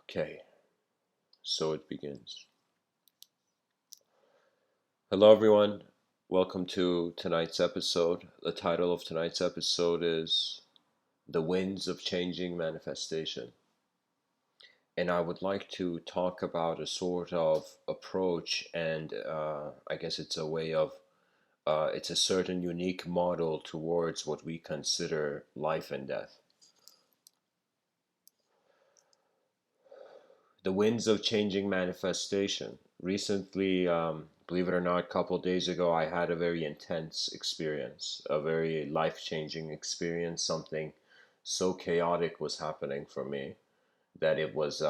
Okay, so it begins. Hello, everyone. Welcome to tonight's episode. The title of tonight's episode is The Winds of Changing Manifestation. And I would like to talk about a sort of approach, and I guess it's a way of, it's a certain unique model towards what we consider life and death. The winds of changing manifestation. Recently, believe it or not, a couple days ago, I had a very intense experience, a very life changing experience. Something so chaotic was happening for me that it was,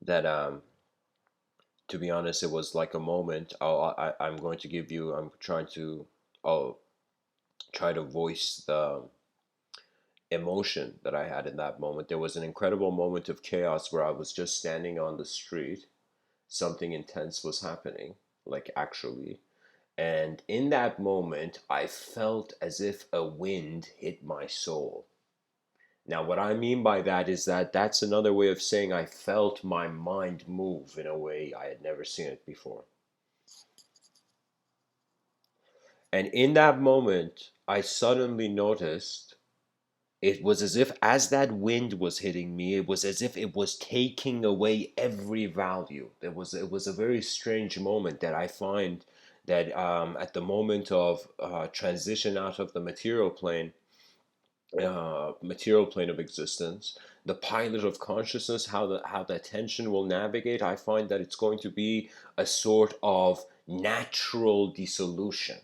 that, to be honest, it was like a moment. I'm going to give you, I'll try to voice the emotion that I had in that moment. There was an incredible moment of chaos where I was just standing on the street. Something intense was happening, like actually. And in that moment, I felt as if a wind hit my soul. Now, what I mean by that is that that's another way of saying I felt my mind move in a way I had never seen it before. And in that moment, I suddenly noticed it was as if, as that wind was hitting me, it was as if it was taking away every value. It was a very strange moment that I find that at the moment of transition out of the material plane of existence, the pilot of consciousness, how the attention will navigate. I find that it's going to be a sort of natural dissolution.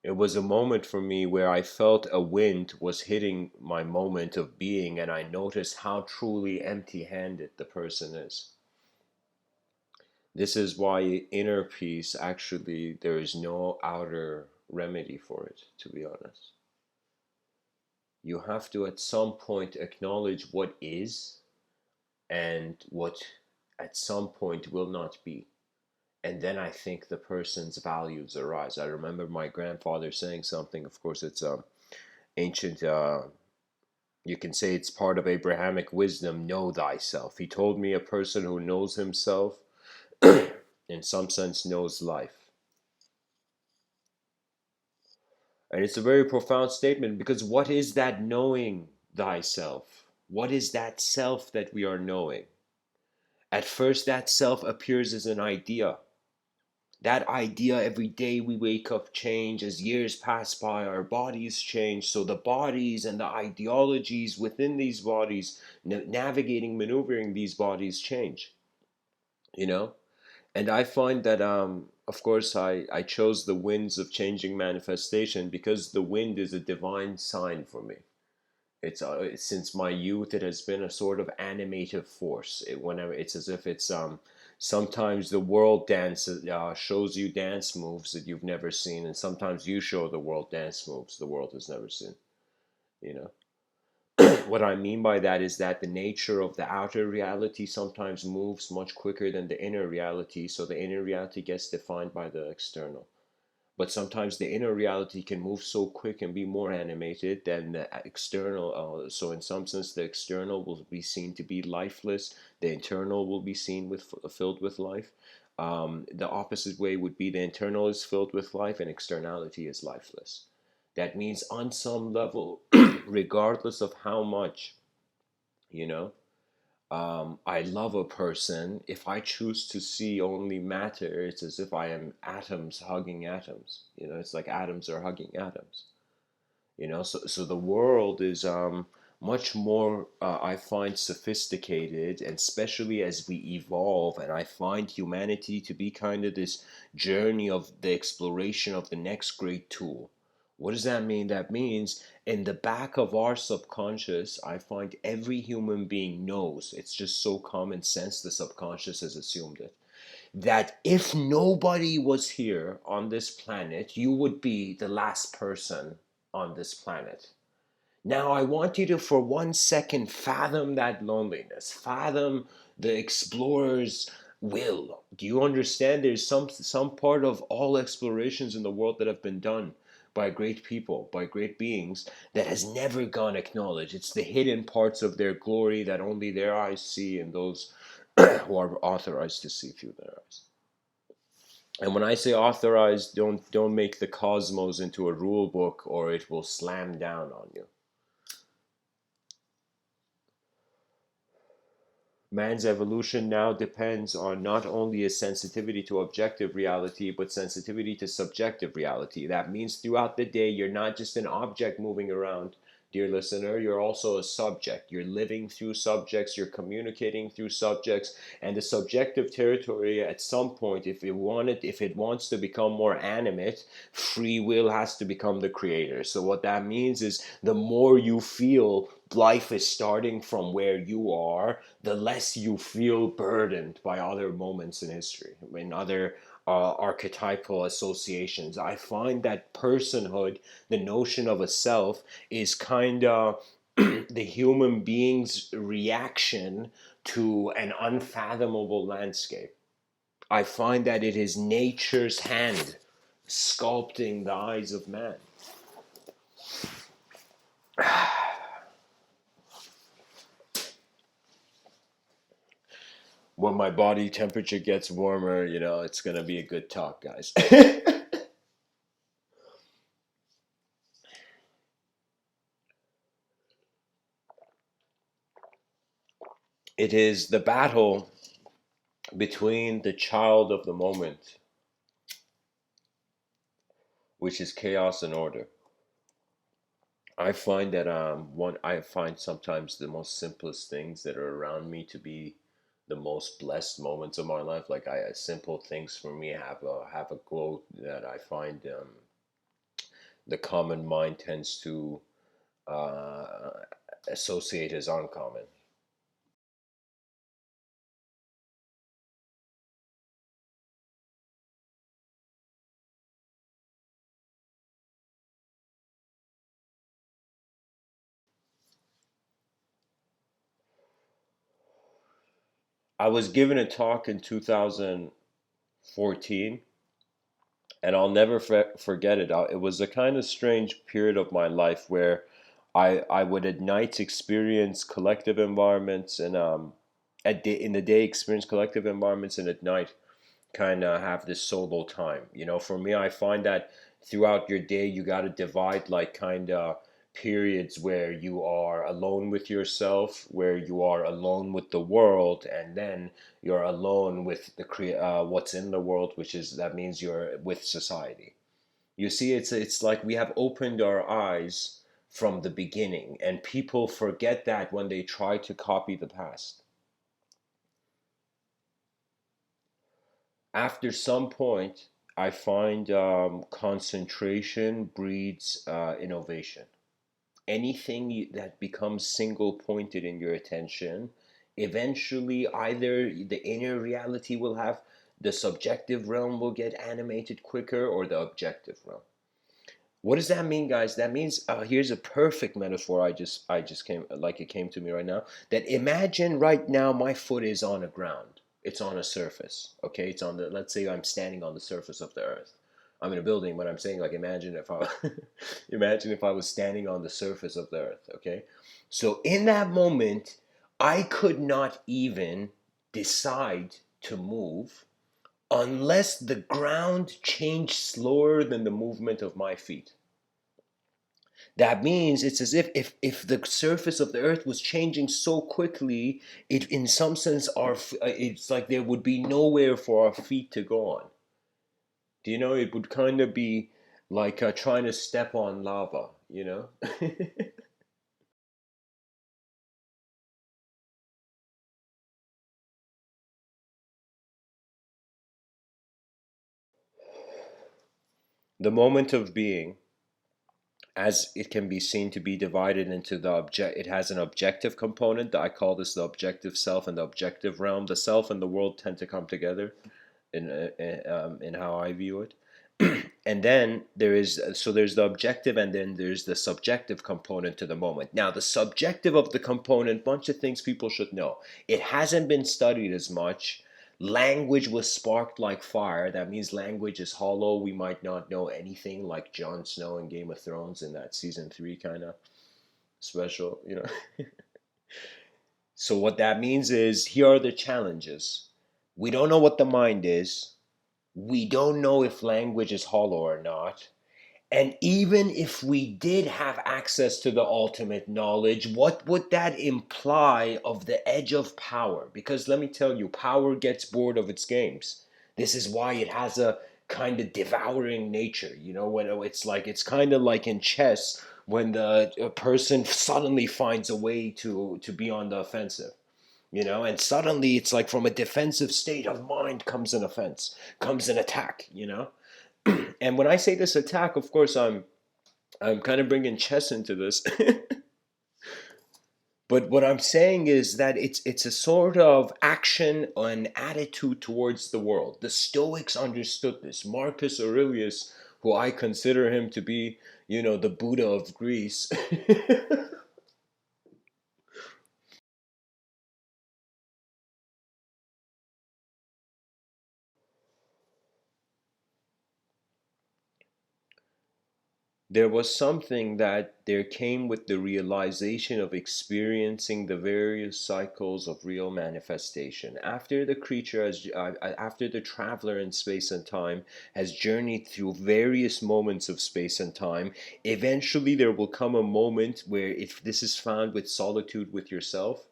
It was a moment for me where I felt a wind was hitting my moment of being, and I noticed how truly empty handed the person is. This is why inner peace, actually, there is no outer remedy for it, to be honest. You have to at some point acknowledge what is and what at some point will not be. And then I think the person's values arise. I remember my grandfather saying something. Of course, it's ancient, you can say it's part of Abrahamic wisdom, know thyself. He told me a person who knows himself, in some sense, knows life. And it's a very profound statement, because what is that knowing thyself? What is that self that we are knowing? At first, that self appears as an idea. That idea, every day we wake up, change. As years pass by, our bodies change. So the bodies and the ideologies within these bodies, navigating, maneuvering these bodies, change. You know, and I find that, of course, I chose the winds of changing manifestation because the wind is a divine sign for me. Since my youth, it has been a sort of animative force. Whenever it's as if it's sometimes the world dance shows you dance moves that you've never seen, and sometimes you show the world dance moves the world has never seen. You know, what I mean by that is that the nature of the outer reality sometimes moves much quicker than the inner reality, so the inner reality gets defined by the external. But sometimes the inner reality can move so quick and be more animated than the external. So in some sense, the external will be seen to be lifeless. The internal will be seen with filled with life. The opposite way would be the internal is filled with life and externality is lifeless. That means on some level, regardless of how much, you know, I love a person. If I choose to see only matter, it's as if I am atoms hugging atoms. It's like atoms are hugging atoms. So the world is much more, I find, sophisticated, and especially as we evolve, and I find humanity to be kind of this journey of the exploration of the next great tool. What does that mean? That means in the back of our subconscious, I find every human being knows. It's just so common sense, the subconscious has assumed it, that if nobody was here on this planet, you would be the last person on this planet. Now, I want you to, for 1 second, fathom that loneliness, fathom the explorer's will. Do you understand? There's some part of all explorations in the world that have been done by great people, by great beings, that has never gone acknowledged. It's the hidden parts of their glory that only their eyes see, and those who are authorized to see through their eyes. And when I say authorized, don't make the cosmos into a rule book, or it will slam down on you. Man's evolution now depends on not only a sensitivity to objective reality, but sensitivity to subjective reality. That means throughout the day, you're not just an object moving around, dear listener, you're also a subject. You're living through subjects, you're communicating through subjects, and the subjective territory at some point, if it wants to become more animate, free will has to become the creator. So what that means is the more you feel life is starting from where you are, the less you feel burdened by other moments in history, in other archetypal associations. I find that personhood, the notion of a self, is kind of the human being's reaction to an unfathomable landscape. I find that it is nature's hand sculpting the eyes of man. When my body temperature gets warmer, it's going to be a good talk, guys. It is the battle between the child of the moment, which is chaos and order. I find that I find sometimes the most simplest things that are around me to be the most blessed moments of my life. Like simple things for me have a glow that I find the common mind tends to uh, associate as uncommon. I was given a talk in 2014, and I'll never forget it. It was a kind of strange period of my life where I would at night experience collective environments, and in the day experience collective environments, and at night kind of have this solo time. For me, I find that throughout your day, you got to divide like kind of periods where you are alone with yourself, where you are alone with the world, and then you're alone with what's in the world, which is that means you're with society. You see, it's like we have opened our eyes from the beginning, and people forget that when they try to copy the past. After some point, I find concentration breeds innovation. Anything that becomes single pointed in your attention, eventually either the inner reality will have, the subjective realm will get animated quicker, or the objective realm. What does that mean, guys? That means here's a perfect metaphor. I just came like it came to me right now. That imagine right now my foot is on a ground. It's on a surface. Okay, it's on the. Let's say I'm standing on the surface of the earth. I'm in a building, but I'm saying like imagine if I imagine if I was standing on the surface of the earth. Okay, so in that moment, I could not even decide to move unless the ground changed slower than the movement of my feet. That means it's as if the surface of the earth was changing so quickly, it in some sense it's like there would be nowhere for our feet to go on. Do you know? It would kind of be like trying to step on lava. The moment of being, as it can be seen to be divided into the object, it has an objective component. I call this the objective self and the objective realm. The self and the world tend to come together. in how I view it. And then there's the objective, and then there's the subjective component to the moment. Now the subjective of the component, bunch of things people should know. It hasn't been studied as much. Language was sparked like fire. That means language is hollow. We might not know anything, like Jon Snow in Game of Thrones in that season 3 kind of special, you know. So what that means is, here are the challenges. We don't know what the mind is. We don't know if language is hollow or not. And even if we did have access to the ultimate knowledge, what would that imply of the edge of power? Because let me tell you, power gets bored of its games. This is why it has a kind of devouring nature. You know, when it's kind of like in chess when the a person suddenly finds a way to be on the offensive. You know, and suddenly it's like from a defensive state of mind comes an offense, comes an attack. You know, and when I say this attack, of course, I'm kind of bringing chess into this. But what I'm saying is that it's a sort of action and attitude towards the world. The Stoics understood this. Marcus Aurelius, who I consider him to be, you know, the Buddha of Greece. There was something that there came with the realization of experiencing the various cycles of real manifestation. After the traveler in space and time has journeyed through various moments of space and time, eventually there will come a moment where, if this is found with solitude with yourself,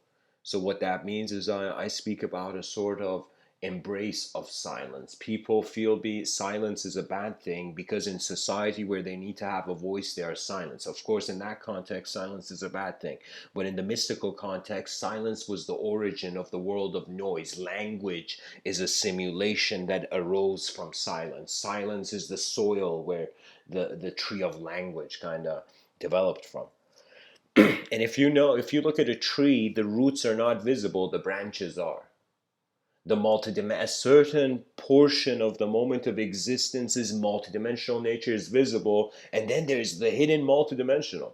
so what that means is, I speak about a sort of embrace of silence. People feel silence is a bad thing because in society where they need to have a voice, there is silence. Of course, in that context, silence is a bad thing. But in the mystical context, silence was the origin of the world of noise. Language is a simulation that arose from silence. Silence is the soil where the tree of language kind of developed from. And if you look at a tree, the roots are not visible, the branches are. A certain portion of the moment of existence is multidimensional nature, is visible, and then there's the hidden multidimensional.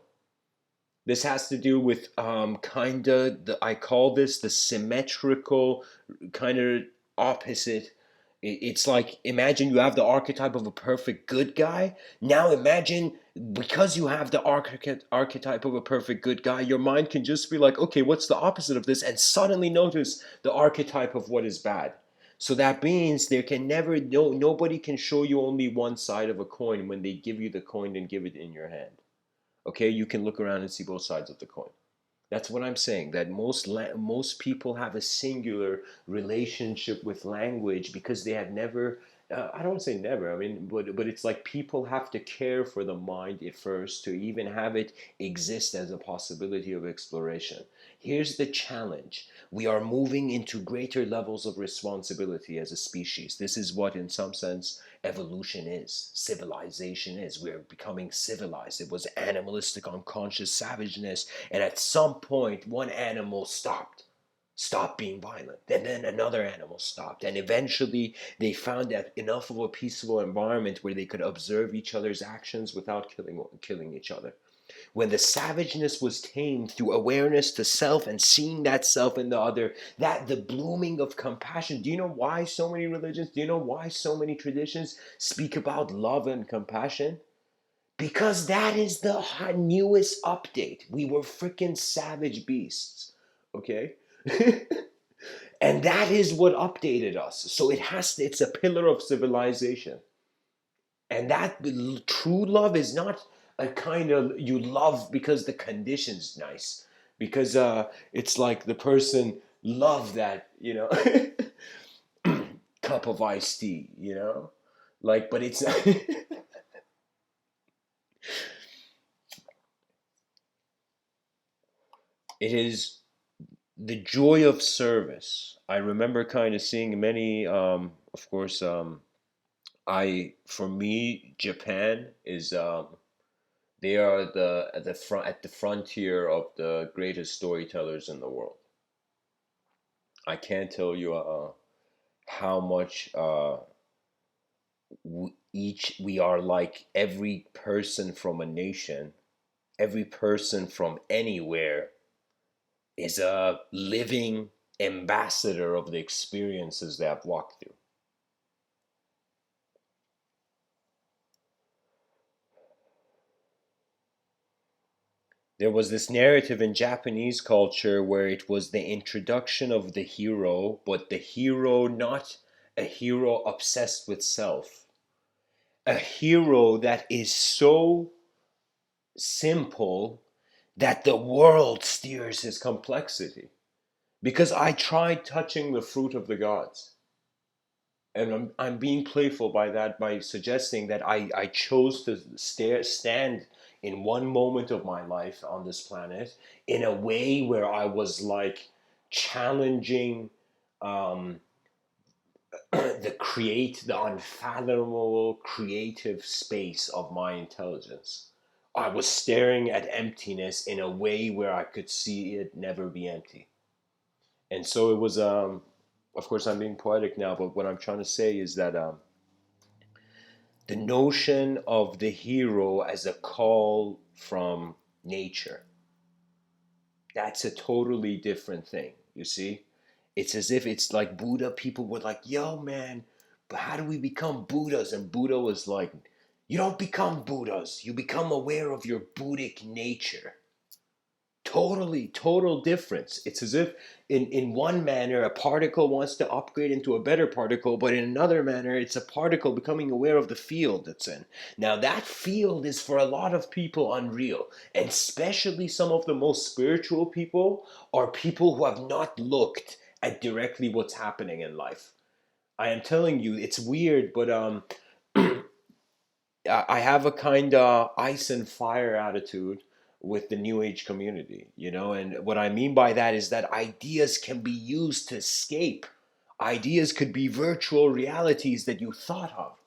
This has to do with kind of I call this the symmetrical kind of opposite. It's like, imagine you have the archetype of a perfect good guy. Now imagine, because you have the archetype of a perfect good guy, your mind can just be like, okay, what's the opposite of this? And suddenly notice the archetype of what is bad. So that means there can never, no, nobody can show you only one side of a coin when they give you the coin and give it in your hand. Okay, you can look around and see both sides of the coin. That's what I'm saying. That most people have a singular relationship with language because they have never. I don't say never. I mean, but it's like people have to care for the mind at first to even have it exist as a possibility of exploration. Here's the challenge: we are moving into greater levels of responsibility as a species. This is what, in some sense, evolution is, civilization is. We're becoming civilized. It was animalistic, unconscious savageness, and at some point, one animal stopped being violent, and then another animal stopped, and eventually they found that enough of a peaceful environment where they could observe each other's actions without killing each other. When the savageness was tamed through awareness to self and seeing that self in the other, that the blooming of compassion. Do you know why so many religions, do you know why so many traditions speak about love and compassion? Because that is the newest update. We were freaking savage beasts, okay? And that is what updated us. So it's a pillar of civilization. And that true love is not a kind of, you love because the condition's nice, because it's like the person love that, cup of iced tea, like, but it's it is the joy of service. I remember kind of seeing many, of course, for me, Japan is, they are at the frontier of the greatest storytellers in the world. I can't tell you how much we are like every person from a nation, every person from anywhere is a living ambassador of the experiences they have walked through. There was this narrative in Japanese culture where it was the introduction of the hero, but the hero not a hero obsessed with self, a hero that is so simple that the world steers his complexity. Because I tried touching the fruit of the gods. And I'm being playful by that, by suggesting that I chose to stand in one moment of my life on this planet in a way where I was like challenging um, the unfathomable creative space of my intelligence. I was staring at emptiness in a way where I could see it never be empty. And so it was, of course, I'm being poetic now, but what I'm trying to say is that the notion of the hero as a call from nature, that's a totally different thing, you see? It's as if it's like Buddha. People were like, yo, man, but how do we become Buddhas? And Buddha was like, you don't become Buddhas, you become aware of your Buddhic nature. Totally, total difference. It's as if in one manner a particle wants to upgrade into a better particle, but in another manner it's a particle becoming aware of the field it's in. Now that field is for a lot of people unreal, and especially some of the most spiritual people are people who have not looked at directly what's happening in life. I am telling you, it's weird, but I have a kind of ice and fire attitude with the new age community, you know, and what I mean by that is that ideas can be used to escape. Ideas could be virtual realities that you thought of.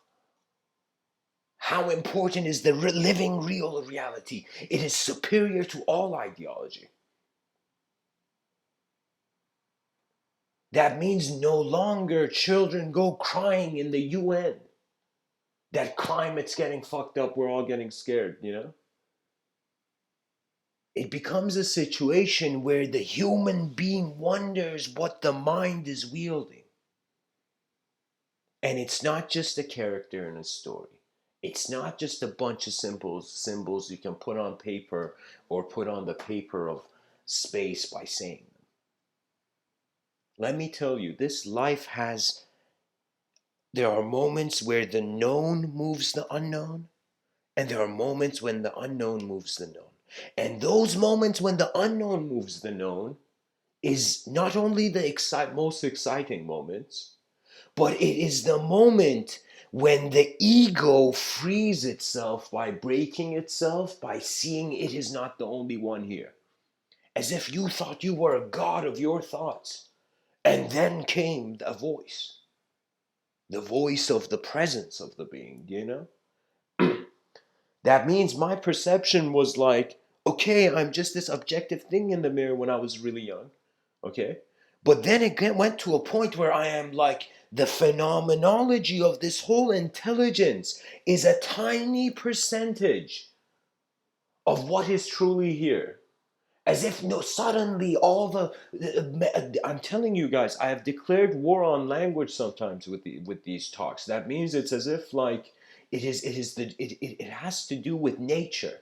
How important is the living real reality? It is superior to all ideology. That means no longer children go crying in the UN that climate's getting fucked up, we're all getting scared, you know? It becomes a situation where the human being wonders what the mind is wielding. And it's not just a character in a story. It's not just a bunch of symbols you can put on paper or put on the paper of space by saying them. Let me tell you, this life has, there are moments where the known moves the unknown, and there are moments when the unknown moves the known. And those moments when the unknown moves the known is not only the most exciting moments, but it is the moment when the ego frees itself by breaking itself, by seeing it is not the only one here. As if you thought you were a god of your thoughts. And then came the voice of the presence of the being, you know? That means my perception was like, okay, I'm just this objective thing in the mirror when I was really young. Okay? But then it went to a point where I am like, the phenomenology of this whole intelligence is a tiny percentage of what is truly here. As if no, suddenly all I'm telling you guys, I have declared war on language sometimes with these talks. That means it's as if like it has to do with nature.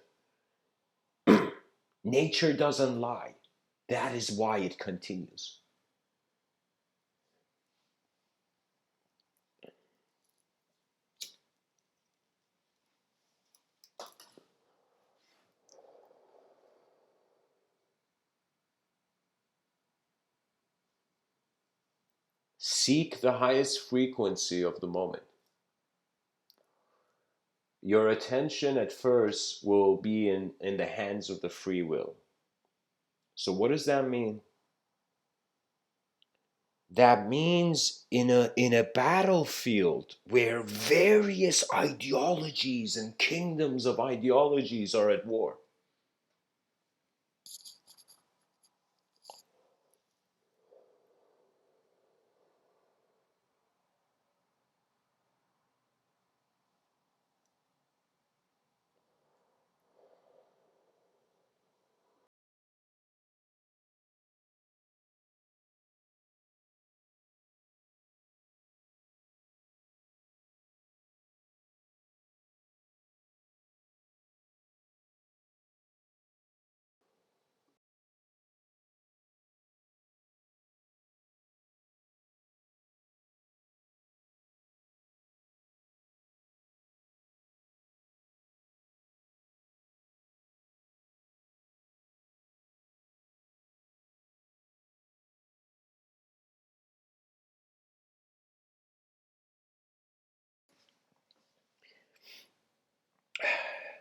Nature doesn't lie. That is why it continues. Seek the highest frequency of the moment. Your attention at first will be in the hands of the free will. So what does that mean? That means in a battlefield where various ideologies and kingdoms of ideologies are at war.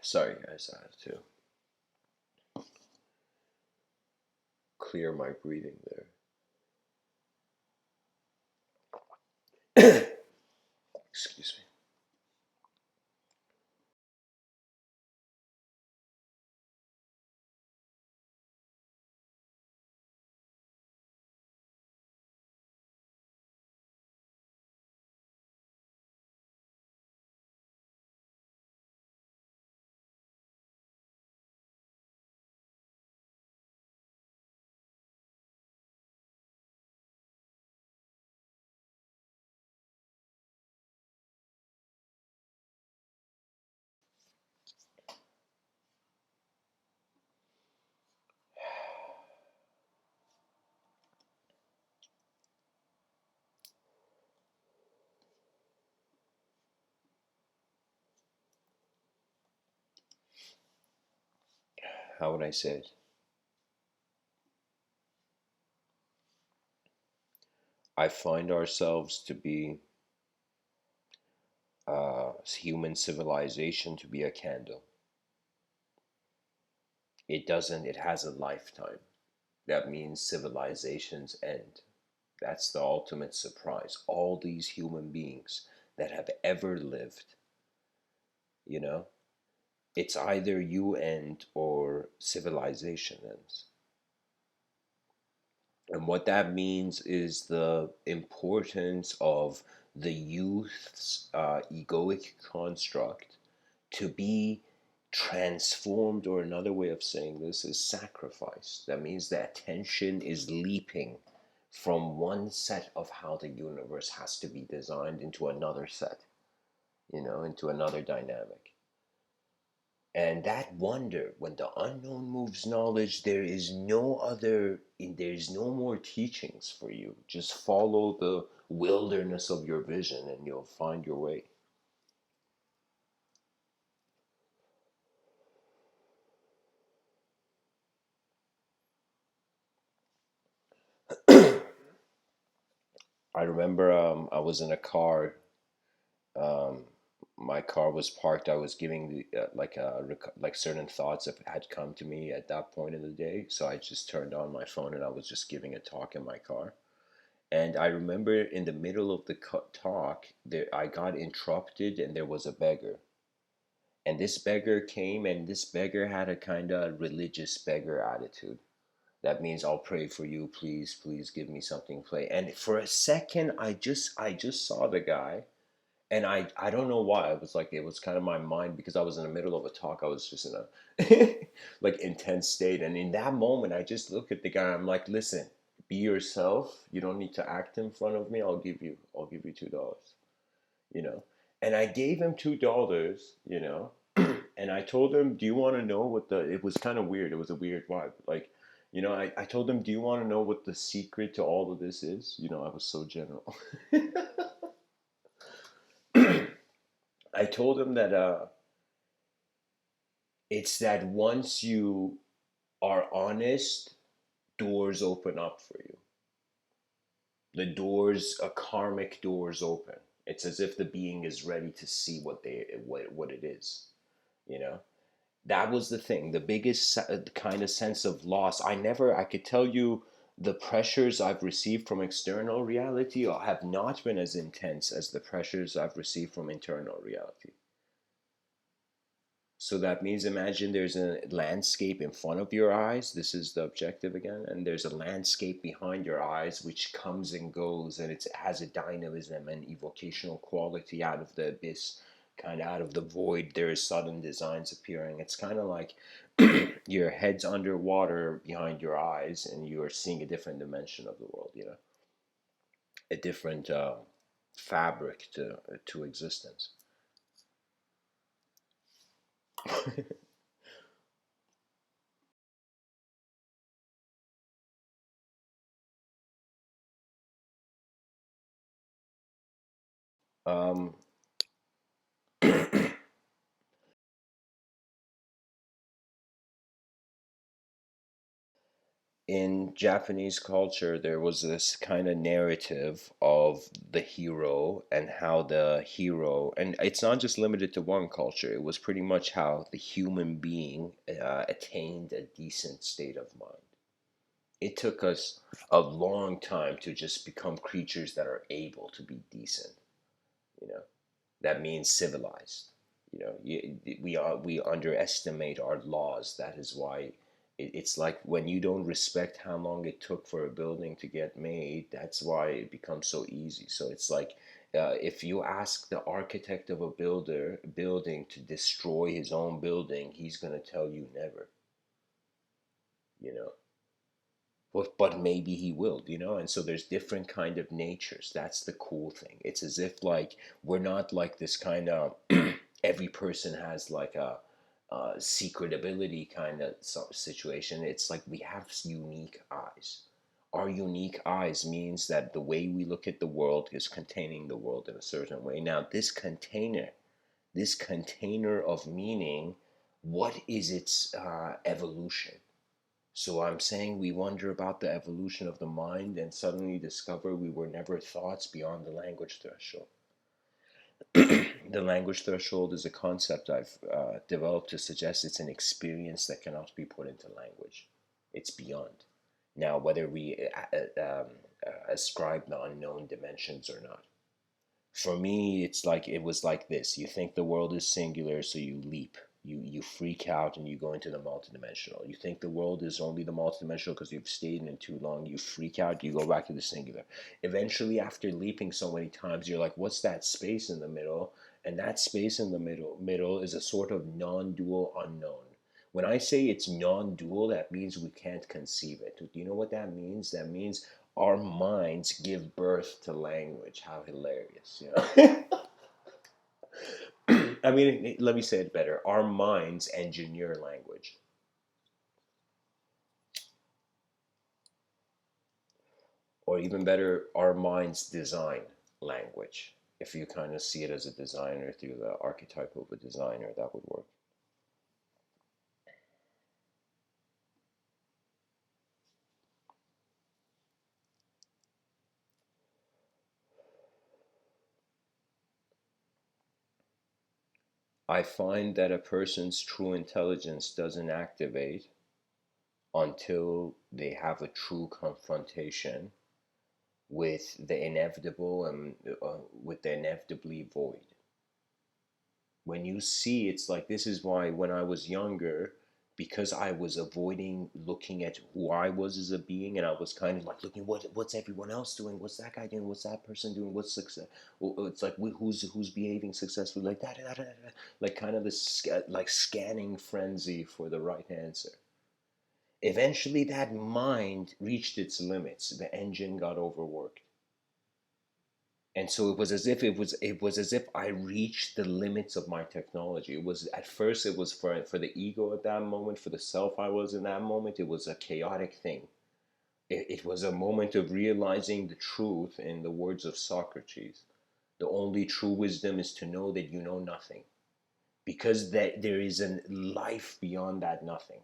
Sorry, guys, I have to clear my breathing there. Excuse me. How would I say it? I find ourselves to be human civilization to be a candle. It doesn't, it has a lifetime. That means civilizations end. That's the ultimate surprise. All these human beings that have ever lived, you know, it's either you end or civilization ends. And what that means is the importance of the youth's egoic construct to be transformed, or another way of saying this is sacrifice. That means the attention is leaping from one set of how the universe has to be designed into another set, into another dynamic. And that wonder, when the unknown moves knowledge, there is no more teachings for you. Just follow the wilderness of your vision and you'll find your way. I remember I was in a car. Um, my car was parked. I was giving like certain thoughts that had come to me at that point in the day. So I just turned on my phone and I was just giving a talk in my car. And I remember in the middle of the talk, there I got interrupted, and there was a beggar. And this beggar came, and this beggar had a kind of religious beggar attitude. That means I'll pray for you, please, please give me something to play. And for a second, I just saw the guy, and I don't know why. It was kind of my mind, because I was in the middle of a talk. I was just in a like intense state, and in that moment I just look at the guy. I'm like, listen, be yourself. You don't need to act in front of me. I'll give you $2, you know. And I gave him $2, and I told him, do you want to know what the, it was kind of weird. It was a weird vibe. Like, I told him, do you want to know what the secret to all of this is? I was so general. I told him that it's that once you are honest, doors open up for you. The doors, a karmic doors open. It's as if the being is ready to see what it is. You know, that was the thing. The biggest kind of sense of loss. I could tell you, the pressures I've received from external reality have not been as intense as the pressures I've received from internal reality. So that means, imagine there's a landscape in front of your eyes. This is the objective again. And there's a landscape behind your eyes which comes and goes, and it has a dynamism and evocational quality out of the abyss, kind of out of the void. There is sudden designs appearing. It's kind of like your head's underwater behind your eyes, and you are seeing a different dimension of the world, a different fabric to existence. um, in Japanese culture, there was this kind of narrative of the hero and how the hero, and it's not just limited to one culture, it was pretty much how the human being attained a decent state of mind. It took us a long time to just become creatures that are able to be decent, you know. That means civilized. We underestimate our laws. That is why it's like when you don't respect how long it took for a building to get made. That's why it becomes so easy. So it's like if you ask the architect of a building to destroy his own building, he's gonna tell you never. You know, but maybe he will, and so there's different kind of natures. That's the cool thing. It's as if like we're not like this kind of every person has like a secret ability kind of situation. It's like we have unique eyes. Our unique eyes means that the way we look at the world is containing the world in a certain way. Now this container of meaning, what is its evolution? So I'm saying we wonder about the evolution of the mind and suddenly discover we were never thoughts beyond the language threshold. The language threshold is a concept I've developed to suggest it's an experience that cannot be put into language. It's beyond. Now, whether we ascribe the unknown dimensions or not. For me, it was like this. You think the world is singular, so you leap. You freak out and you go into the multidimensional. You think the world is only the multidimensional because you've stayed in it too long. You freak out, you go back to the singular. Eventually, after leaping so many times, you're like, what's that space in the middle? And that space in the middle is a sort of non-dual unknown. When I say it's non-dual, that means we can't conceive it. Do you know what that means? That means our minds give birth to language. How hilarious, I mean, let me say it better. Our minds engineer language. Or even better, our minds design language. If you kind of see it as a designer through the archetype of a designer, that would work. I find that a person's true intelligence doesn't activate until they have a true confrontation with the inevitable and with the inevitably void. When you see, it's like this is why when I was younger, because I was avoiding looking at who I was as a being, and I was kind of like looking what's everyone else doing, what's that guy doing, what's that person doing, what's success. Well, it's like who's behaving successfully, like that, like kind of this like scanning frenzy for the right answer. Eventually, that mind reached its limits. The engine got overworked. And so it was as if I reached the limits of my technology. It was at first it was for the ego at that moment, for the self I was in that moment. It was a chaotic thing. It was a moment of realizing the truth. In the words of Socrates, the only true wisdom is to know that you know nothing, because that there is a life beyond that nothing,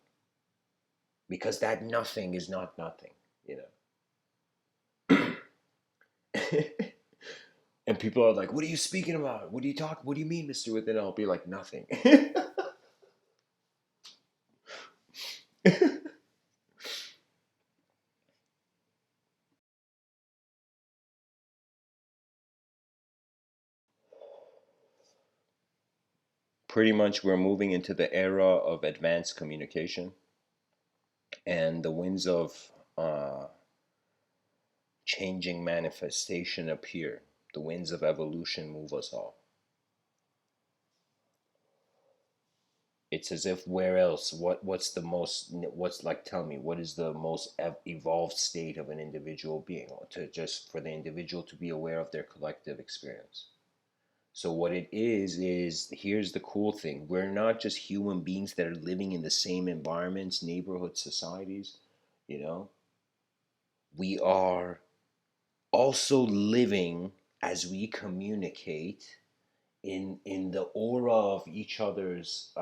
because that nothing is not nothing, you know. And people are like, "What are you speaking about? What do you talk? What do you mean, Mr. Within?" I'll be like, "Nothing." Pretty much, we're moving into the era of advanced communication, and the winds of changing manifestation appear. The winds of evolution move us all. It's as if where else? What's the most? What's like? Tell me, what is the most evolved state of an individual being? To just for the individual to be aware of their collective experience. So what it is here's the cool thing. We're not just human beings that are living in the same environments, neighborhood societies, you know. We are also living as we communicate in the aura of each other's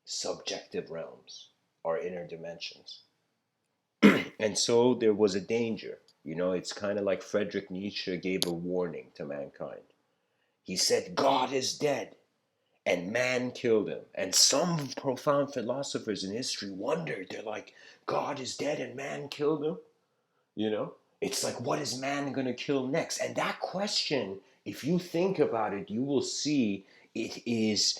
subjective realms, our inner dimensions. And so there was a danger. It's kind of like Friedrich Nietzsche gave a warning to mankind. He said, God is dead and man killed him. And some profound philosophers in history wondered, they're like, God is dead and man killed him? You know? It's like, what is man going to kill next? And that question, if you think about it, you will see it is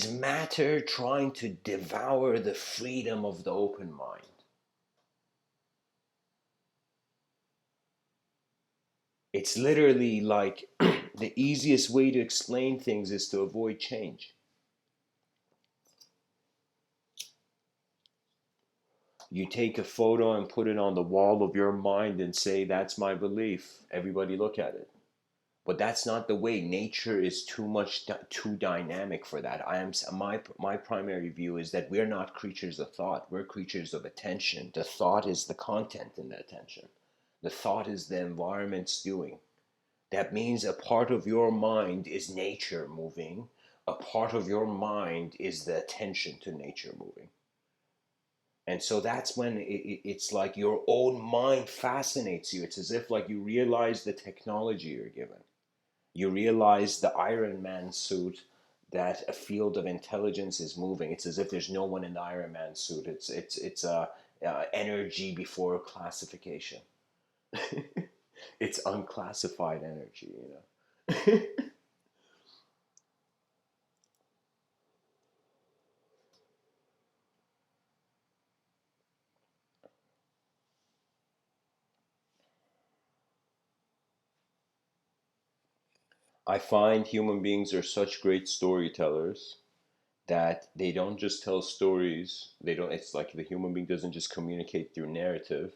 matter trying to devour the freedom of the open mind. It's literally like the easiest way to explain things is to avoid change. You take a photo and put it on the wall of your mind and say, that's my belief. Everybody look at it. But that's not the way. Nature is too dynamic for that. My primary view is that we're not creatures of thought. We're creatures of attention. The thought is the content in the attention. The thought is the environment's doing. That means a part of your mind is nature moving. A part of your mind is the attention to nature moving. And so that's when it's like your own mind fascinates you. It's as if like you realize the technology you're given. You realize the Iron Man suit, that a field of intelligence is moving. It's as if there's no one in the Iron Man suit. It's energy before classification. It's unclassified energy. I find human beings are such great storytellers that they don't just tell stories. They don't. It's like the human being doesn't just communicate through narrative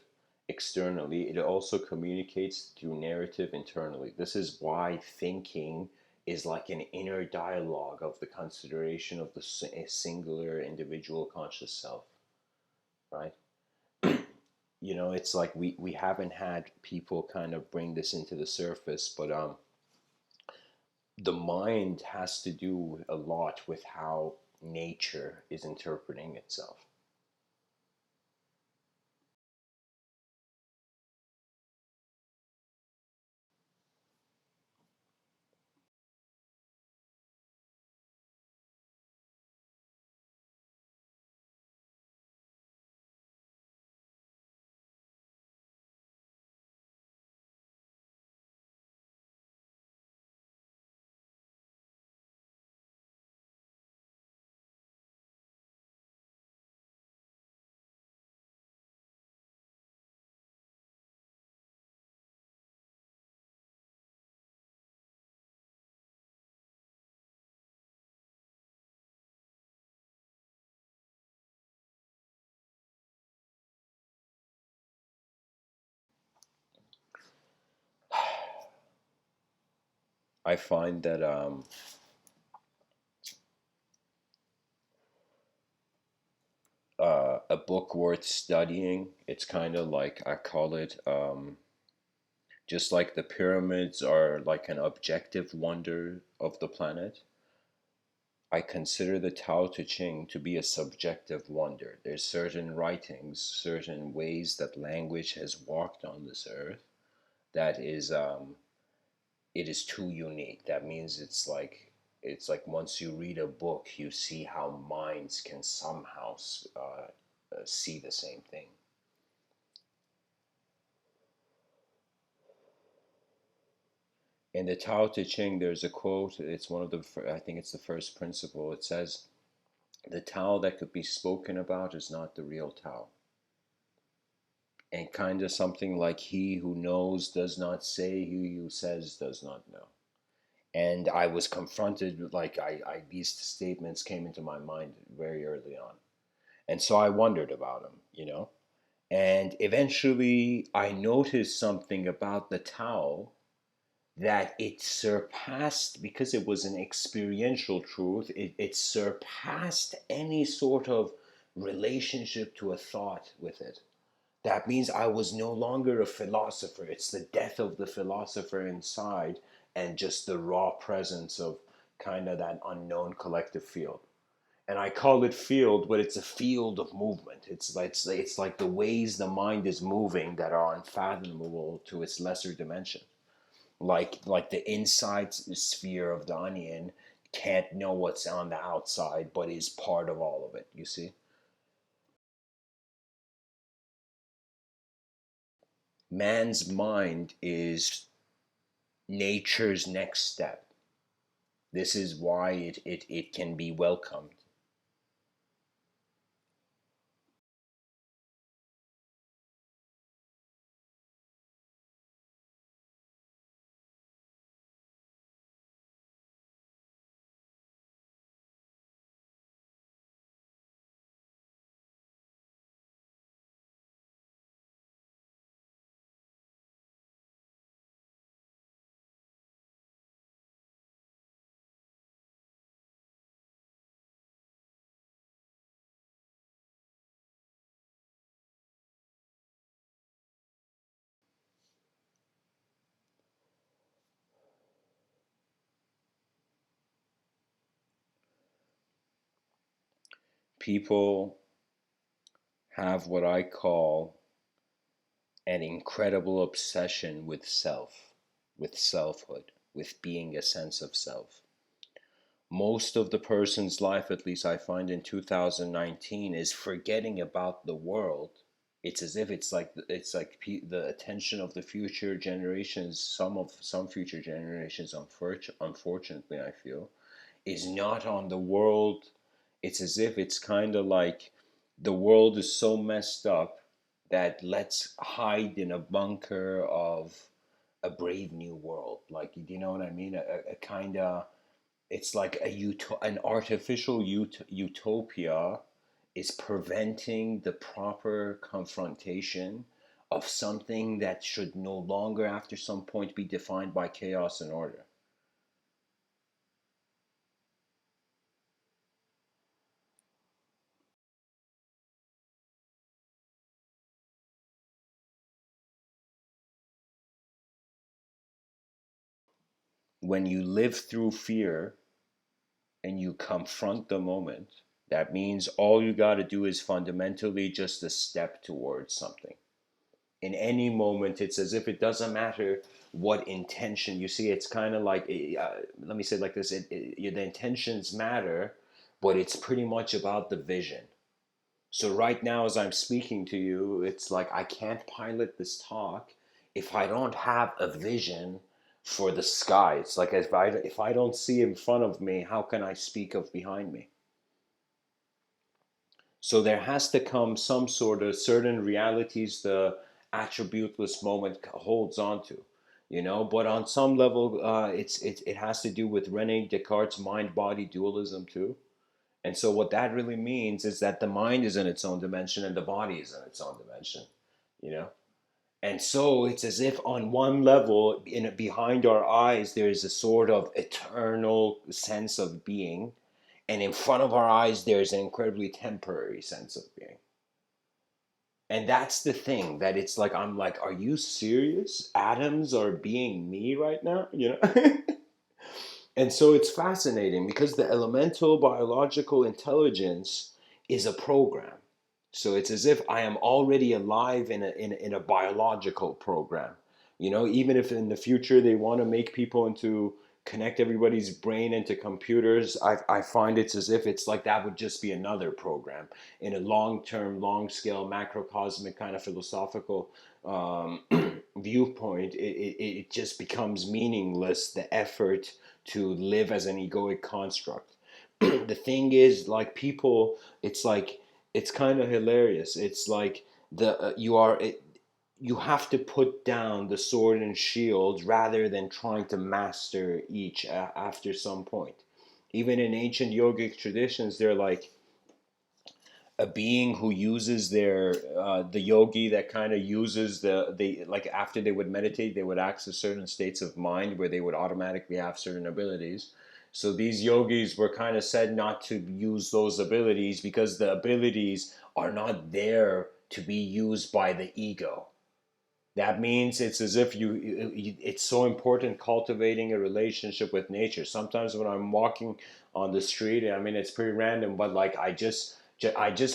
externally. It also communicates through narrative internally. This is why thinking is like an inner dialogue of the consideration of the singular individual conscious self, right? It's like we haven't had people kind of bring this into the surface, but the mind has to do a lot with how nature is interpreting itself. I find that a book worth studying, it's kind of like I call it, just like the pyramids are like an objective wonder of the planet. I consider the Tao Te Ching to be a subjective wonder. There's certain writings, certain ways that language has walked on this earth that it is too unique. That means it's like once you read a book, you see how minds can somehow see the same thing. In the Tao Te Ching, there's a quote. It's one of I think it's the first principle. It says, "The Tao that could be spoken about is not the real Tao." And kind of something like, "He who knows does not say. He who says does not know." And I was confronted with these statements came into my mind very early on, and so I wondered about them. And eventually, I noticed something about the Tao that it surpassed, because it was an experiential truth, it surpassed any sort of relationship to a thought with it. That means I was no longer a philosopher. It's the death of the philosopher inside and just the raw presence of kind of that unknown collective field. And I call it field, but it's a field of movement. It's like the ways the mind is moving that are unfathomable to its lesser dimension. Like the inside sphere of the onion can't know what's on the outside, but is part of all of it. You see, man's mind is nature's next step. This is why it can be welcomed. People have what I call an incredible obsession with self, with selfhood, with being a sense of self. Most of the person's life, at least I find in 2019, is forgetting about the world. It's as if it's like the attention of the future generations, some future generations, unfortunately, I feel, is not on the world. It's as if it's kind of like the world is so messed up that let's hide in a bunker of a brave new world. Like, do you know what I mean? A kind of, it's like an artificial utopia is preventing the proper confrontation of something that should no longer, after some point, be defined by chaos and order. When you live through fear and you confront the moment, that means all you got to do is fundamentally just a step towards something. In any moment, it's as if it doesn't matter what intention you see. It's kind of like, let me say it like this: the intentions matter, but it's pretty much about the vision. So right now, as I'm speaking to you, it's like I can't pilot this talk if I don't have a vision for the sky. It's like if I don't see in front of me, how can I speak of behind me? So there has to come some sort of certain realities the attributeless moment holds on to, But on some level, it has to do with Rene Descartes' mind-body dualism too. And so what that really means is that the mind is in its own dimension and the body is in its own dimension, you know. And so it's as if on one level, in behind our eyes, there is a sort of eternal sense of being, and in front of our eyes there's an incredibly temporary sense of being. And that's the thing that it's like I'm like, are you serious? Atoms are being me right now. And so it's fascinating because the elemental biological intelligence is a program. So it's as if I am already alive in a biological program. Even if in the future they want to make people into connect everybody's brain into computers, I find it's as if it's like that would just be another program in a long term, long scale, macrocosmic kind of philosophical viewpoint. It just becomes meaningless, the effort to live as an egoic construct. The thing is, like people, it's like it's kind of hilarious. It's like you have to put down the sword and shield rather than trying to master each after some point. Even in ancient yogic traditions, they're like a being who uses the yogi that kind of uses the like after they would meditate, they would access certain states of mind where they would automatically have certain abilities. So these yogis were kind of said not to use those abilities because the abilities are not there to be used by the ego. That means it's as if it's so important cultivating a relationship with nature. Sometimes when I'm walking on the street, I mean, it's pretty random, but like I just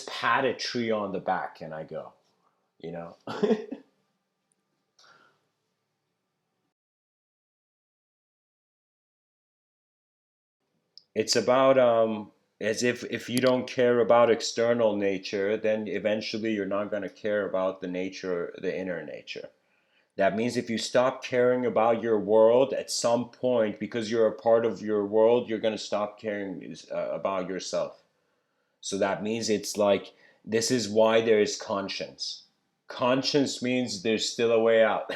pat a tree on the back and I go, you know. It's about as if you don't care about external nature, then eventually you're not going to care about the nature, the inner nature. That means if you stop caring about your world at some point because you're a part of your world, you're going to stop caring about yourself. So that means it's like this is why there is conscience. Conscience means there's still a way out.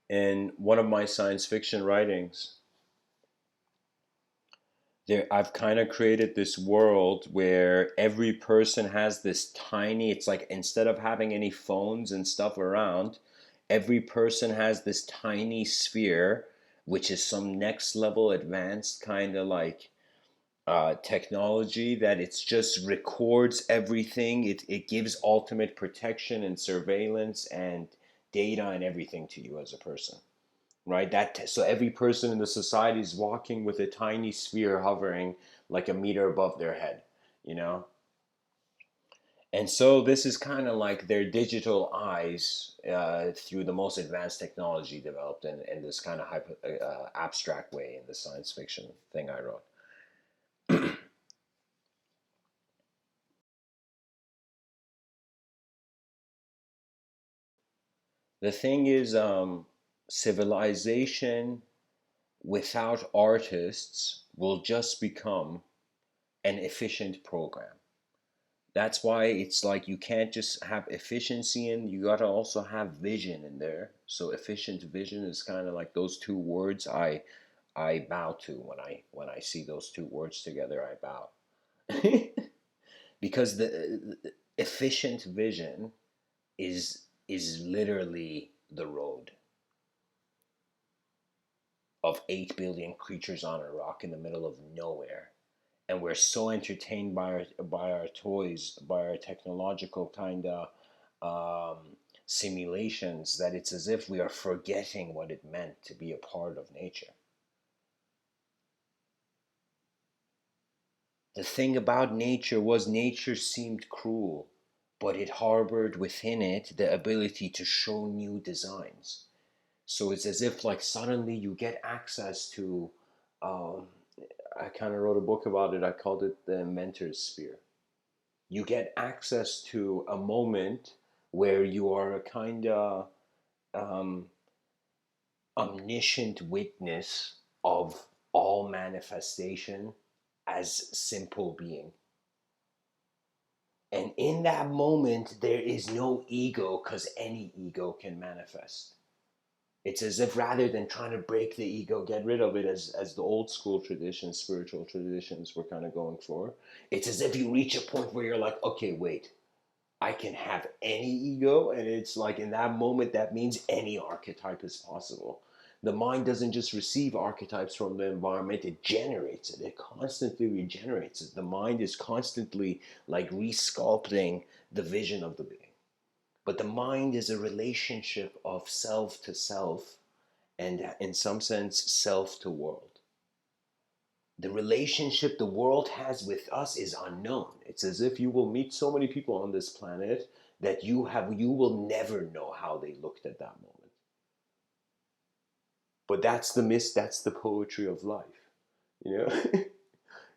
In one of my science fiction writings, there I've kind of created this world where every person has this tiny, it's like instead of having any phones and stuff around, every person has this tiny sphere, which is some next level advanced kind of like technology that it's just records everything. It gives ultimate protection and surveillance and data and everything to you as a person, right? So every person in the society is walking with a tiny sphere hovering like a meter above their head, you know. And so this is kind of like their digital eyes through the most advanced technology developed in this kind of abstract way in the science fiction thing I wrote. The thing is, civilization without artists will just become an efficient program. That's why it's like you can't just have efficiency in, you gotta also have vision in there. So efficient vision is kind of like those two words I bow to when I see those two words together, I bow. Because the efficient vision is literally the road of 8 billion creatures on a rock in the middle of nowhere, and we're so entertained by our toys, by our technological kind of simulations that it's as if we are forgetting what it meant to be a part of nature. The thing about nature was nature seemed cruel, but it harbored within it the ability to show new designs. So it's as if like suddenly you get access to um, I kind of wrote a book about it. I called it the inventor's sphere. You get access to a moment where you are a kind of um, omniscient witness of all manifestation as simple being. And in that moment, there is no ego because any ego can manifest. It's as if rather than trying to break the ego, get rid of it as the old school traditions, spiritual traditions were kind of going for, it's as if you reach a point where you're like, okay, wait, I can have any ego, and it's like in that moment that means any archetype is possible. The mind doesn't just receive archetypes from the environment, it generates it. It constantly regenerates it. The mind is constantly like resculpting the vision of the being. But the mind is a relationship of self to self and in some sense self to world. The relationship the world has with us is unknown. It's as if you will meet so many people on this planet that you will never know how they looked at that moment. But that's the poetry of life. You know?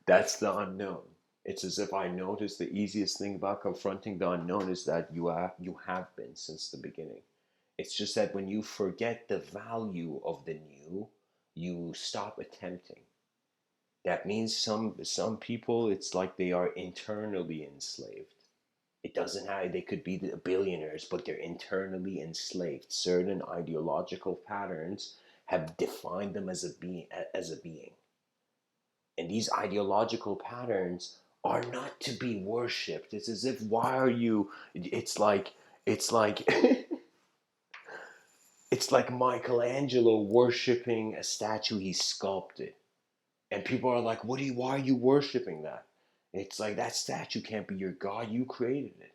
That's the unknown. It's as if I noticed the easiest thing about confronting the unknown is that you have been since the beginning. It's just that when you forget the value of the new, you stop attempting. That means some people it's like they are internally enslaved. It doesn't have they could be the billionaires, but they're internally enslaved. Certain ideological patterns have defined them as a being. And these ideological patterns are not to be worshipped. It's as if why are you it's like It's like Michelangelo worshiping a statue he sculpted. And people are like, why are you worshiping that? It's like, that statue can't be your God. You created it.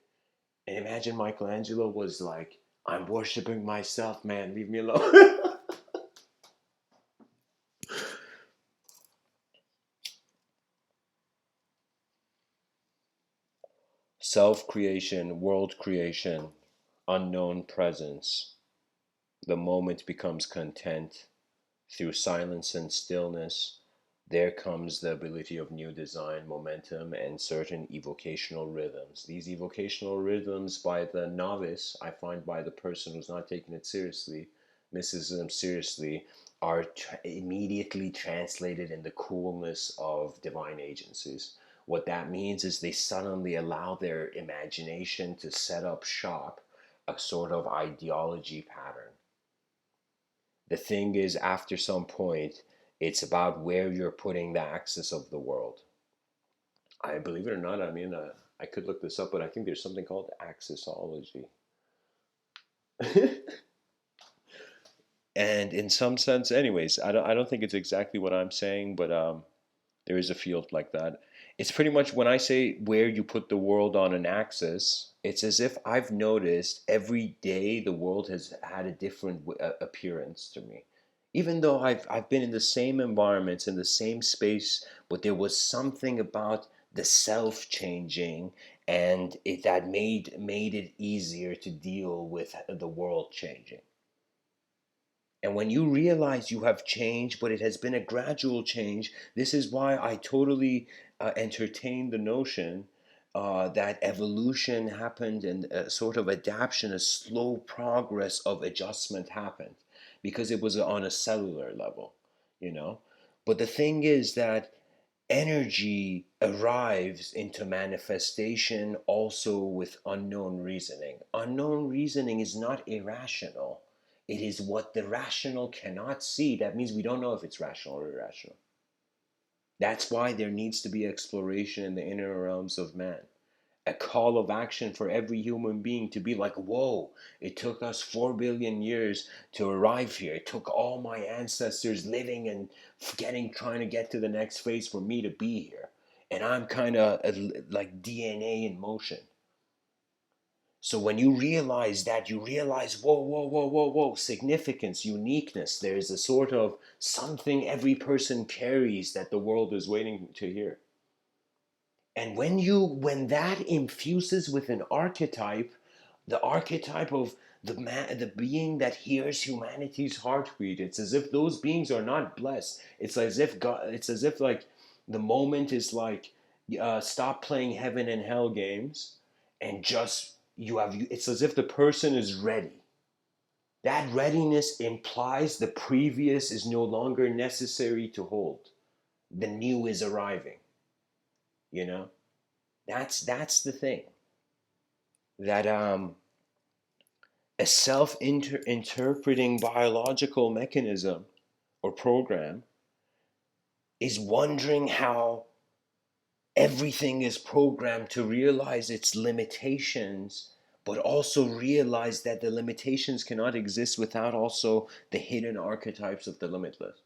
And imagine Michelangelo was like, I'm worshiping myself, man. Leave me alone. Self creation, world creation, unknown presence. The moment becomes content through silence and stillness. There comes the ability of new design, momentum, and certain evocational rhythms. These evocational rhythms, by the novice, I find by the person who's not taking it seriously, misses them seriously, are immediately translated in the coolness of divine agencies. What that means is they suddenly allow their imagination to set up shop a sort of ideology pattern. The thing is, after some point, it's about where you're putting the axis of the world. I believe it or not, I mean, I could look this up, but I think there's something called axisology. And in some sense, anyways, I don't think it's exactly what I'm saying, but there is a field like that. It's pretty much when I say where you put the world on an axis, it's as if I've noticed every day the world has had a different appearance to me. Even though I've been in the same environments, in the same space, but there was something about the self changing, and that made it easier to deal with the world changing. And when you realize you have changed, but it has been a gradual change, this is why I totally entertain the notion that evolution happened and a sort of adaptation, a slow progress of adjustment happened because it was on a cellular level, you know. But the thing is that energy arrives into manifestation also with unknown reasoning. Unknown reasoning is not irrational. It is what the rational cannot see. That means we don't know if it's rational or irrational. That's why there needs to be exploration in the inner realms of man. A call of action for every human being to be like, whoa, it took us 4 billion years to arrive here. It took all my ancestors living and trying to get to the next phase for me to be here. And I'm kind of like DNA in motion. So when you realize that, you realize, whoa, whoa, whoa, whoa, whoa, significance, uniqueness. There's a sort of something every person carries that the world is waiting to hear. And when that infuses with an archetype, the archetype of the being that hears humanity's heartbeat, it's as if those beings are not blessed. It's as if God, it's as if like the moment is like, stop playing heaven and hell games, and just it's as if the person is ready. That readiness implies the previous is no longer necessary to hold. The new is arriving, you know? That's the thing. That a self-interpreting biological mechanism or program is wondering how everything is programmed to realize its limitations, but also realize that the limitations cannot exist without also the hidden archetypes of the limitless.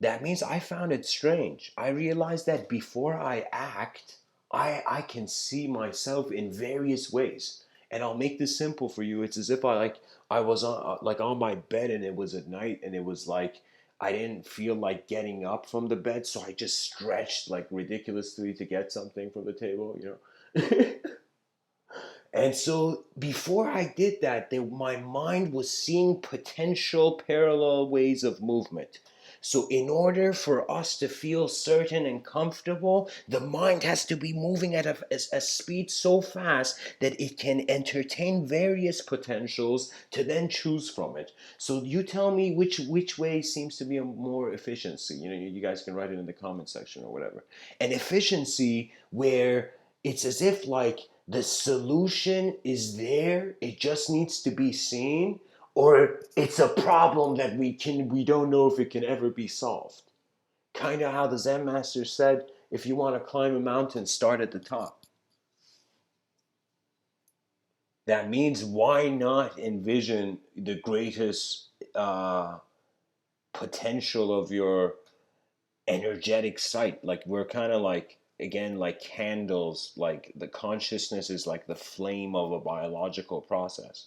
That means I found it strange. I realized that before I act, I can see myself in various ways. And I'll make this simple for you. It's as if I was on my bed and it was at night and it was like I didn't feel like getting up from the bed, so I just stretched like ridiculously to get something from the table, you know. And so before I did that, my mind was seeing potential parallel ways of movement. So, in order for us to feel certain and comfortable, the mind has to be moving at a speed so fast that it can entertain various potentials to then choose from it. So, you tell me which way seems to be a more efficiency. You know, you guys can write it in the comment section or whatever. An efficiency where it's as if like the solution is there, it just needs to be seen, or it's a problem that we don't know if it can ever be solved. Kind of how the Zen master said, if you want to climb a mountain, start at the top. That means why not envision the greatest potential of your energetic site? Like we're kind of like, again, like candles, like the consciousness is like the flame of a biological process.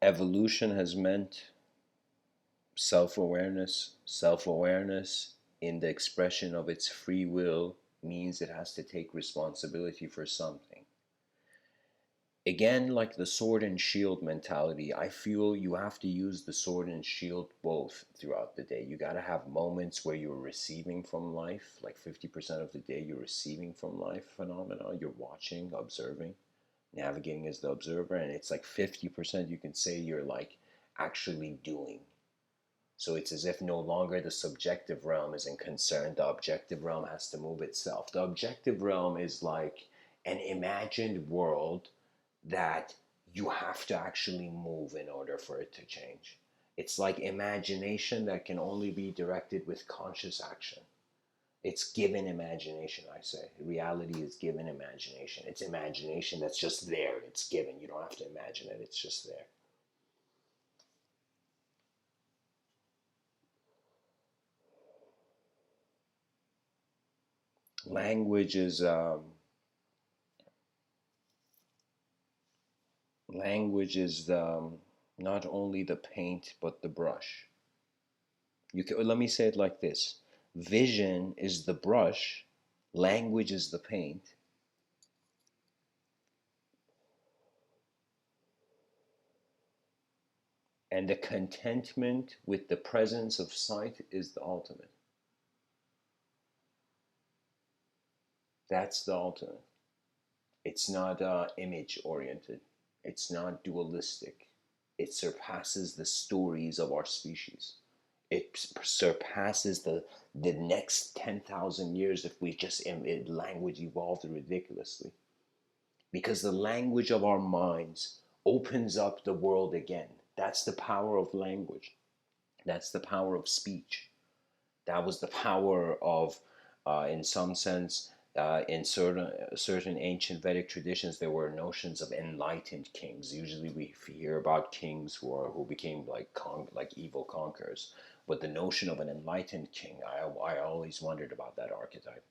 Evolution has meant self-awareness. Self-awareness in the expression of its free will means it has to take responsibility for something. Again, like the sword and shield mentality, I feel you have to use the sword and shield both throughout the day. You got to have moments where you're receiving from life, like 50% of the day you're receiving from life phenomena, you're watching, observing, navigating as the observer, and it's like 50% you can say you're like actually doing. So it's as if no longer the subjective realm is in concern. The objective realm has to move itself. The objective realm is like an imagined world that you have to actually move in order for it to change. It's like imagination that can only be directed with conscious action. It's given imagination, I say. Reality is given imagination. It's imagination that's just there. It's given. You don't have to imagine it, it's just there. Language is language is not only the paint but the brush. You can, let me say it like this: vision is the brush, language is the paint, and the contentment with the presence of sight is the ultimate. That's the ultimate. It's not image oriented, it's not dualistic. It surpasses the stories of our species. It surpasses the next 10,000 years if we just language evolved ridiculously, because the language of our minds opens up the world again. That's the power of language. That's the power of speech. That was the power of, in some sense, in certain ancient Vedic traditions, there were notions of enlightened kings. Usually, we hear about kings who became like like evil conquerors. But the notion of an enlightened king, I always wondered about that archetype.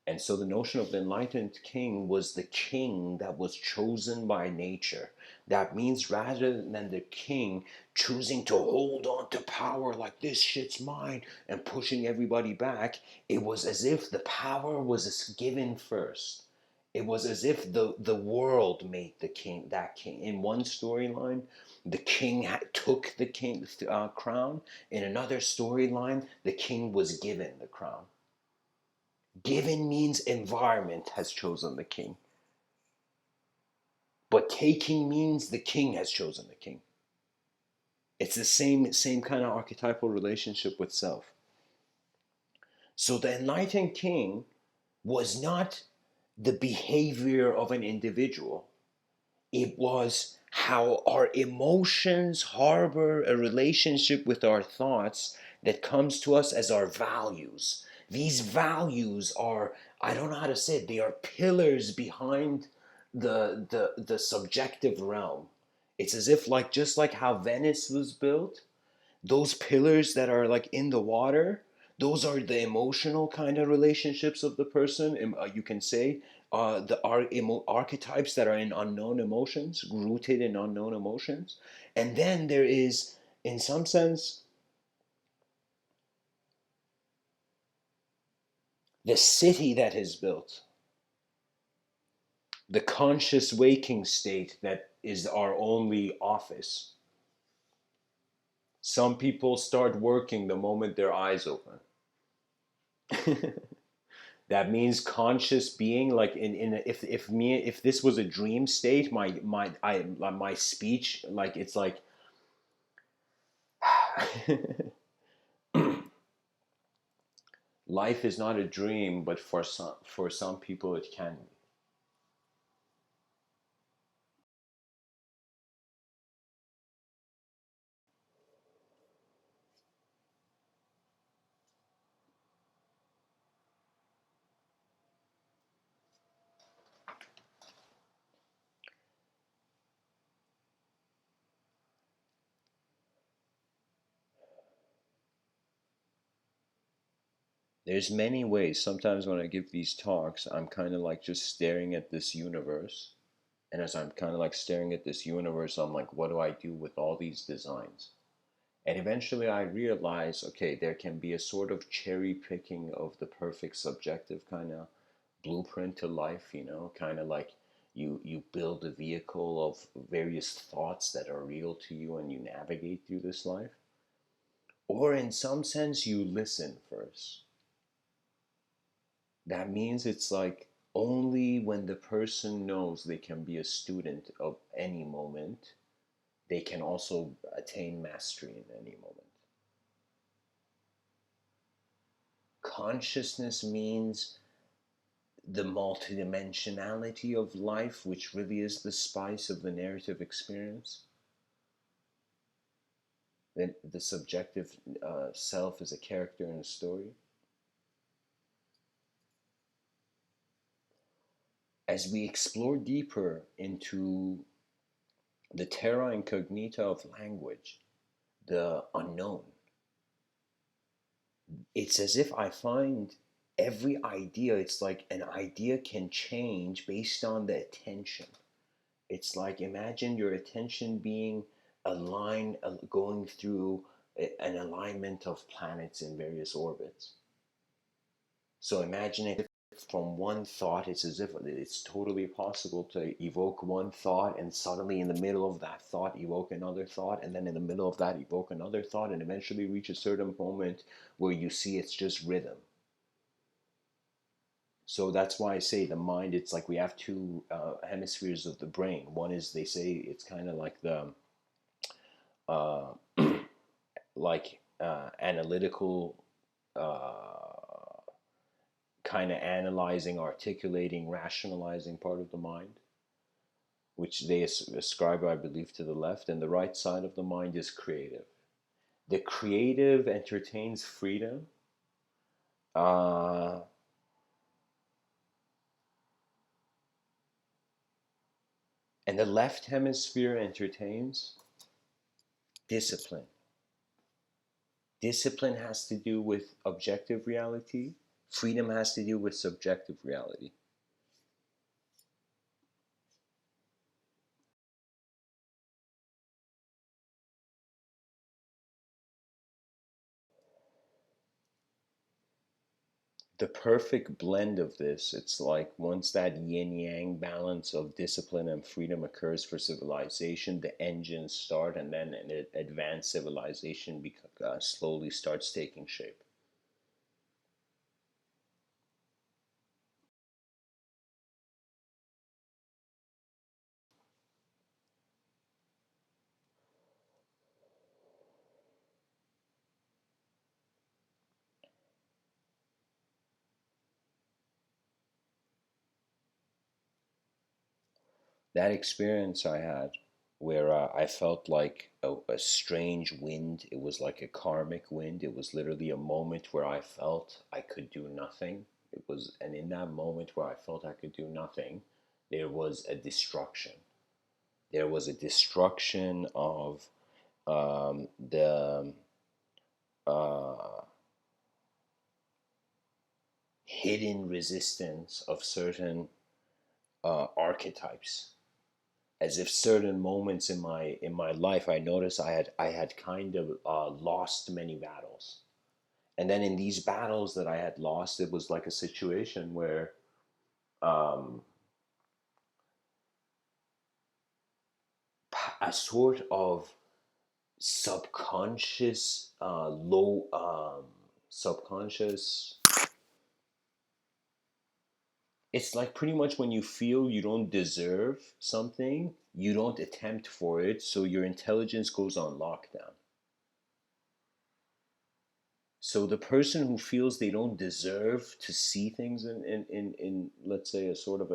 And so the notion of the enlightened king was the king that was chosen by nature. That means rather than the king choosing to hold on to power like this shit's mine and pushing everybody back, it was as if the power was given first. It was as if the world made the king, that king. In one storyline, the king took the king crown. In another storyline, the king was given the crown. Given means environment has chosen the king, but taking means the king has chosen the king. It's the same kind of archetypal relationship with self. So the enlightened king was not the behavior of an individual. It was how our emotions harbor a relationship with our thoughts that comes to us as our values. These values are, I don't know how to say it, they are pillars behind the subjective realm. It's as if like just like how Venice was built, those pillars that are like in the water, those are the emotional kind of relationships of the person. You can say archetypes that are in unknown emotions, rooted in unknown emotions. And then there is, in some sense, the city that is built, the conscious waking state that is our only office. Some people start working the moment their eyes open. That means conscious being, like if this was a dream state, my speech, like it's like life is not a dream, but for some people it can be. There's many ways. Sometimes when I give these talks, I'm kind of like just staring at this universe. And as I'm kind of like staring at this universe, I'm like, what do I do with all these designs? And eventually I realize, okay, there can be a sort of cherry picking of the perfect subjective kind of blueprint to life, kind of like you build a vehicle of various thoughts that are real to you and you navigate through this life. Or in some sense, you listen first. That means it's like only when the person knows they can be a student of any moment, they can also attain mastery in any moment. Consciousness means the multidimensionality of life, which really is the spice of the narrative experience. The subjective self is a character in a story. As we explore deeper into the terra incognita of language, the unknown, it's as if I find every idea, it's like an idea can change based on the attention. It's like imagine your attention being a line going through an alignment of planets in various orbits. So imagine it from one thought, it's as if it's totally possible to evoke one thought and suddenly in the middle of that thought evoke another thought, and then in the middle of that evoke another thought, and eventually reach a certain moment where you see it's just rhythm. So that's why I say the mind, it's like we have two hemispheres of the brain. One is, they say, it's kind of like the uh, analytical, kind of analyzing, articulating, rationalizing part of the mind, which they ascribe, I believe, to the left, and the right side of the mind is creative. The creative entertains freedom, uh, and the left hemisphere entertains discipline. Discipline has to do with objective reality. Freedom has to do with subjective reality. The perfect blend of this, it's like once that yin yang balance of discipline and freedom occurs for civilization, the engines start, and then an advanced civilization slowly starts taking shape. That experience I had, where I felt like a strange wind, it was like a karmic wind. It was literally a moment where I felt I could do nothing. And in that moment where I felt I could do nothing, there was a destruction. There was a destruction of the uh, hidden resistance of certain archetypes. As if certain moments in my life, I noticed I had kind of lost many battles, and then in these battles that I had lost, it was like a situation where um, a sort of subconscious, low, subconscious. It's like pretty much when you feel you don't deserve something, you don't attempt for it, so your intelligence goes on lockdown. So the person who feels they don't deserve to see things in let's say a sort of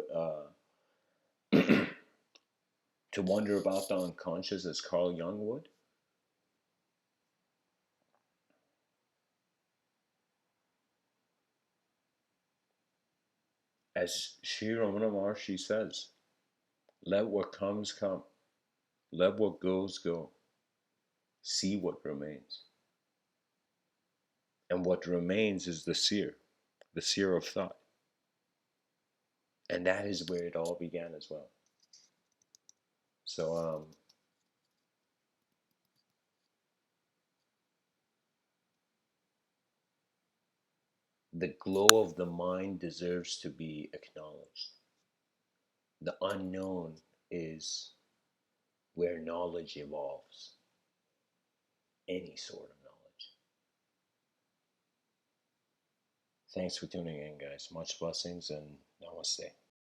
to wonder about the unconscious, as Carl Jung would, as Sri Ramana Maharshi says, let what comes come, let what goes go, see what remains. And what remains is the seer of thought. And that is where it all began as well. So the glow of the mind deserves to be acknowledged. The unknown is where knowledge evolves, any sort of knowledge. Thanks for tuning in, guys. Much blessings and namaste.